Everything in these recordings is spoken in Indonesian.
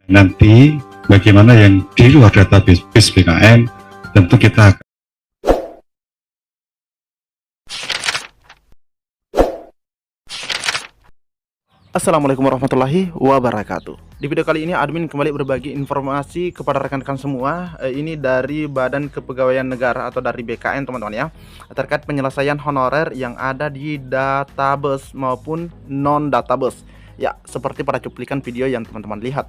Nanti bagaimana yang di luar database BKN, tentu kita akan Assalamualaikum warahmatullahi wabarakatuh. Di video kali ini admin kembali berbagi informasi kepada rekan-rekan semua. Ini dari Badan Kepegawaian Negara atau dari BKN teman-teman ya, terkait penyelesaian honorer yang ada di database maupun non database. Ya, seperti pada cuplikan video yang teman-teman lihat.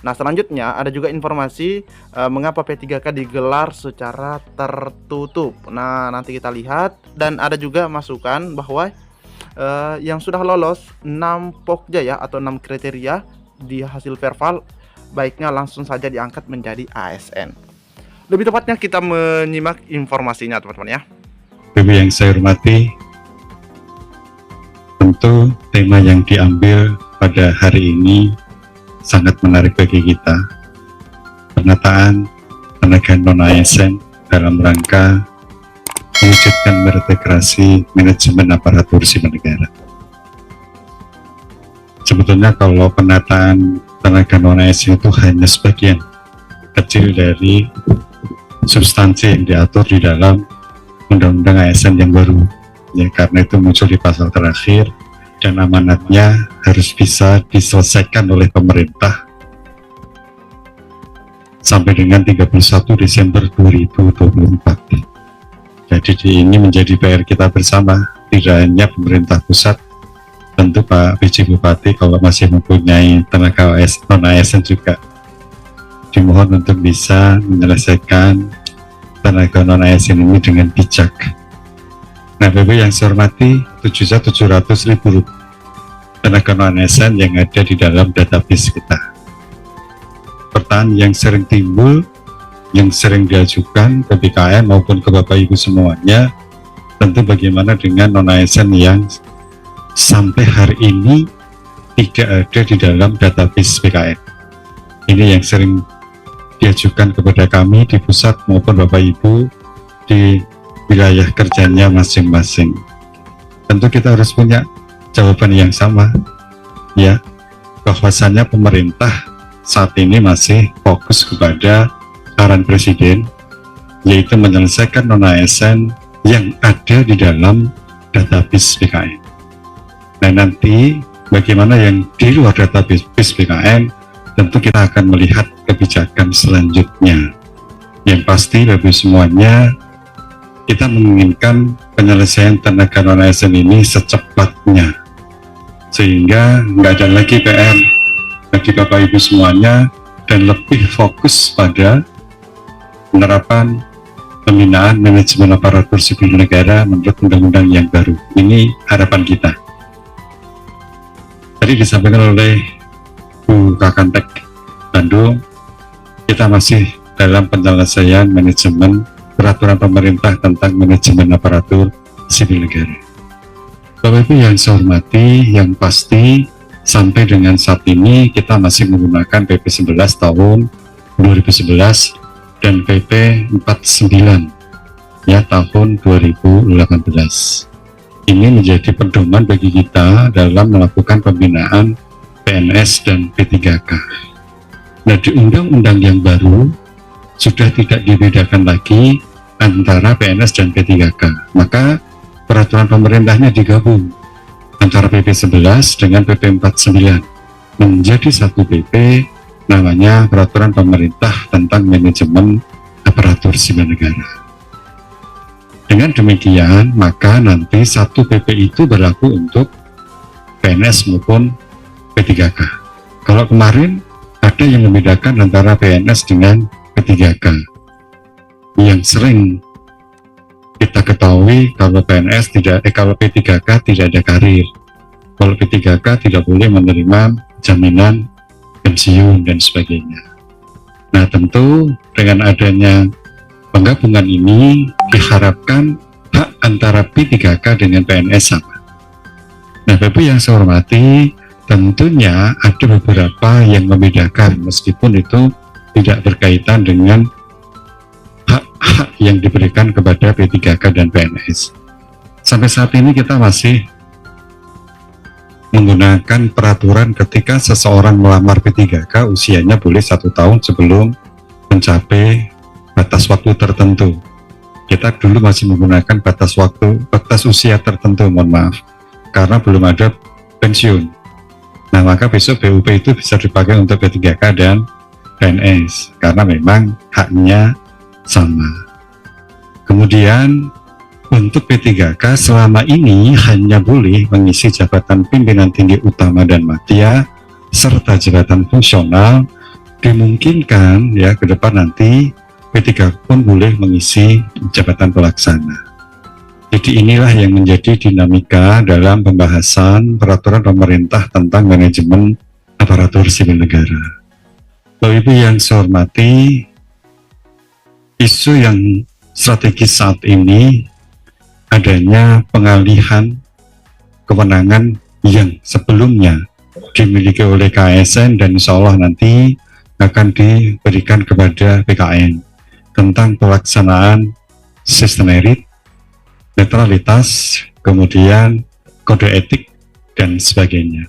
Nah, selanjutnya ada juga informasi mengapa P3K digelar secara tertutup. Nah, nanti kita lihat, dan ada juga masukan bahwa yang sudah lolos 6 pokja ya, atau 6 kriteria di hasil perval, baiknya langsung saja diangkat menjadi ASN. Lebih tepatnya kita menyimak informasinya teman-teman ya. Bapak yang saya hormati, tentu tema yang diambil pada hari ini sangat menarik bagi kita. Penataan tenaga non-ASN dalam rangka mewujudkan berintegrasi manajemen aparatur sipil negara. Sebetulnya kalau penataan tenaga non-ASN itu hanya sebagian kecil dari substansi yang diatur di dalam Undang-Undang ASN yang baru. Ya, karena itu muncul di pasal terakhir dan amanatnya harus bisa diselesaikan oleh pemerintah sampai dengan 31 Desember 2024. Jadi ini menjadi PR kita bersama, tidak hanya pemerintah pusat, tentu Pak PJ Bupati kalau masih mempunyai tenaga non-ASN juga dimohon untuk bisa menyelesaikan tenaga non-ASN ini dengan bijak. Nah, Bapak yang saya hormati, 7.700.000 tenaga non-ASN yang ada di dalam database kita. Pertanyaan yang sering timbul, yang sering diajukan ke BKN maupun ke Bapak Ibu semuanya, tentu bagaimana dengan non-ASN yang sampai hari ini tidak ada di dalam database BKN. Ini yang sering diajukan kepada kami di pusat maupun Bapak Ibu di wilayah kerjanya masing-masing. Tentu kita harus punya jawaban yang sama ya, bahwasannya pemerintah saat ini masih fokus kepada arahan Presiden, yaitu menyelesaikan non-ASN yang ada di dalam database BKN. Nah, nanti bagaimana yang di luar database BKN, tentu kita akan melihat kebijakan selanjutnya. Yang pasti bagi semuanya, kita menginginkan penyelesaian tenaga non-ASN ini secepatnya, sehingga nggak ada lagi PR bagi Bapak Ibu semuanya, dan lebih fokus pada penerapan pembinaan manajemen aparatur sipil negara menurut undang-undang yang baru. Ini harapan kita. Tadi disampaikan oleh Bu Kakantek Bandung, kita masih dalam penyelesaian manajemen peraturan pemerintah tentang manajemen aparatur sipil negara. Bapak Ibu yang saya hormati, yang pasti sampai dengan saat ini kita masih menggunakan PP 11 tahun 2011 dan PP 49 ya tahun 2018. Ini menjadi pedoman bagi kita dalam melakukan pembinaan PNS dan P3K. Nah, di undang-undang yang baru sudah tidak dibedakan lagi antara PNS dan P3K, maka peraturan pemerintahnya digabung antara PP 11 dengan PP 49 menjadi satu PP, namanya Peraturan Pemerintah tentang Manajemen Aparatur Sipil Negara. Dengan demikian, maka nanti satu PP itu berlaku untuk PNS maupun P3K. Kalau kemarin ada yang membedakan antara PNS dengan P3K. Yang sering kita ketahui kalau PNS kalau P3K tidak ada karir. Kalau P3K tidak boleh menerima jaminan pensiun dan sebagainya. Nah, tentu dengan adanya penggabungan ini diharapkan hak antara P3K dengan PNS sama. Nah, Bapak yang saya hormati, tentunya ada beberapa yang membedakan meskipun itu tidak berkaitan dengan hak-hak yang diberikan kepada P3K dan PNS. Sampai saat ini kita masih menggunakan peraturan ketika seseorang melamar P3K usianya boleh 1 tahun sebelum mencapai batas waktu tertentu. Kita dulu masih menggunakan batas usia tertentu, mohon maaf, karena belum ada pensiun. Nah, maka besok BUP itu bisa dipakai untuk P3K dan PNS, karena memang haknya sama. Kemudian, untuk P3K selama ini hanya boleh mengisi jabatan pimpinan tinggi utama dan madya, serta jabatan fungsional. Dimungkinkan ya ke depan nanti P3K pun boleh mengisi jabatan pelaksana. Jadi inilah yang menjadi dinamika dalam pembahasan peraturan pemerintah tentang manajemen aparatur sipil negara. Bapak Ibu yang saya hormati, isu yang strategis saat ini adanya pengalihan kewenangan yang sebelumnya dimiliki oleh KASN dan insya Allah nanti akan diberikan kepada BKN tentang pelaksanaan sistem merit, netralitas, kemudian kode etik, dan sebagainya.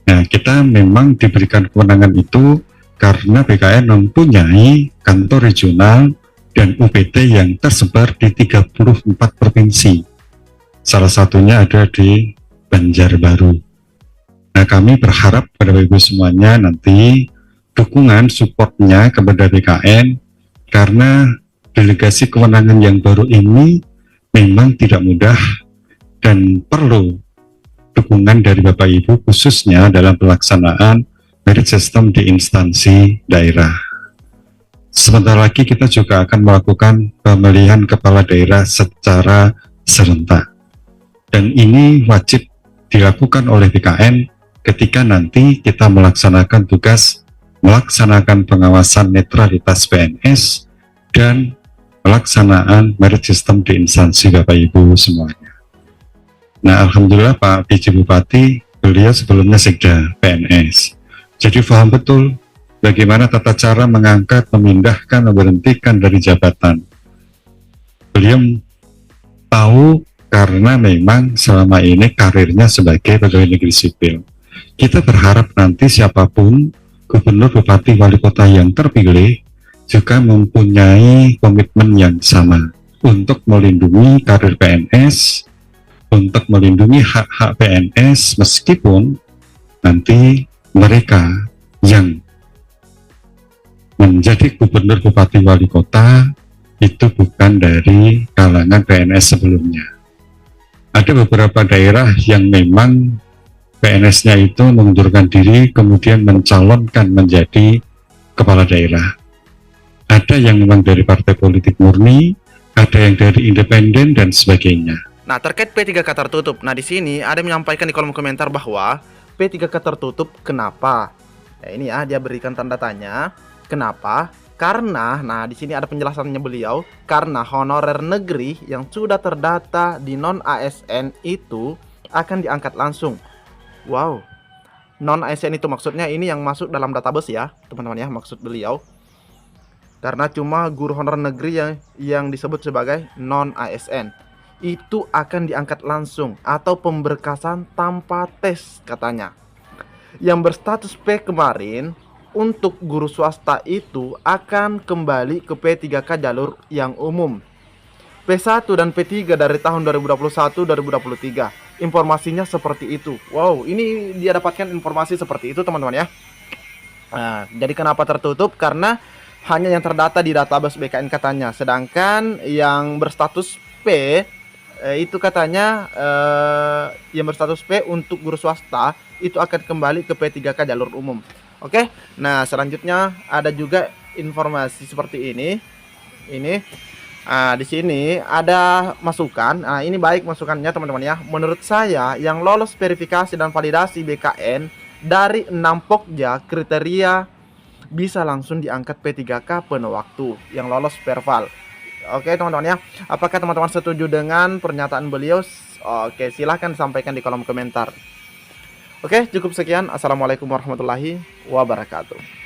Nah, kita memang diberikan kewenangan itu karena BKN mempunyai kantor regional dan UPT yang tersebar di 34 provinsi. Salah satunya ada di Banjarbaru. Nah, kami berharap pada Ibu semuanya nanti dukungan supportnya kepada BKN, karena delegasi kewenangan yang baru ini memang tidak mudah dan perlu dukungan dari Bapak Ibu khususnya dalam pelaksanaan merit system di instansi daerah. Sebentar lagi kita juga akan melakukan pemilihan kepala daerah secara serentak. Dan ini wajib dilakukan oleh BKN ketika nanti kita melaksanakan tugas melaksanakan pengawasan netralitas PNS dan pelaksanaan merit system di instansi Bapak Ibu semuanya. Nah, alhamdulillah Pak PJ Bupati, beliau sebelumnya Sekda PNS. Jadi paham betul bagaimana tata cara mengangkat, memindahkan, memberhentikan dari jabatan. Beliau tahu karena memang selama ini karirnya sebagai pegawai negeri sipil. Kita berharap nanti siapapun gubernur, bupati, wali kota yang terpilih juga mempunyai komitmen yang sama untuk melindungi karir PNS, untuk melindungi hak-hak PNS, meskipun nanti mereka yang menjadi gubernur, bupati, wali kota itu bukan dari kalangan PNS sebelumnya. Ada beberapa daerah yang memang PNS-nya itu mengundurkan diri kemudian mencalonkan menjadi kepala daerah. Ada yang memang dari partai politik murni, ada yang dari independen dan sebagainya. Nah, terkait P3K tertutup. Nah, di sini ada yang menyampaikan di kolom komentar bahwa P3K tertutup kenapa? Nah, ini ya, dia berikan tanda tanya. Kenapa? Karena, nah di sini ada penjelasannya beliau, karena honorer negeri yang sudah terdata di non-ASN itu akan diangkat langsung. Wow, non-ASN itu maksudnya ini yang masuk dalam database ya, teman-teman ya, maksud beliau. Karena cuma guru honorer negeri yang disebut sebagai non-ASN itu akan diangkat langsung atau pemberkasan tanpa tes katanya. Yang berstatus P kemarin untuk guru swasta itu akan kembali ke P3K jalur yang umum. P1 dan P3 dari tahun 2021-2023. Informasinya seperti itu. Wow, ini dia dapatkan informasi seperti itu teman-teman ya. Nah, jadi kenapa tertutup? Karena hanya yang terdata di database BKN katanya. Sedangkan yang berstatus P itu katanya yang berstatus P untuk guru swasta itu akan kembali ke P3K jalur umum. Oke. Nah, selanjutnya ada juga informasi seperti ini. Di sini ada masukan. Nah, ini baik masukannya teman-teman ya. Menurut saya yang lolos verifikasi dan validasi BKN dari 6 pokja kriteria bisa langsung diangkat P3K penuh waktu yang lolos perval. Oke teman-teman ya. Apakah teman-teman setuju dengan pernyataan beliau? Oke, silahkan sampaikan di kolom komentar. Oke, cukup sekian. Assalamualaikum warahmatullahi wabarakatuh.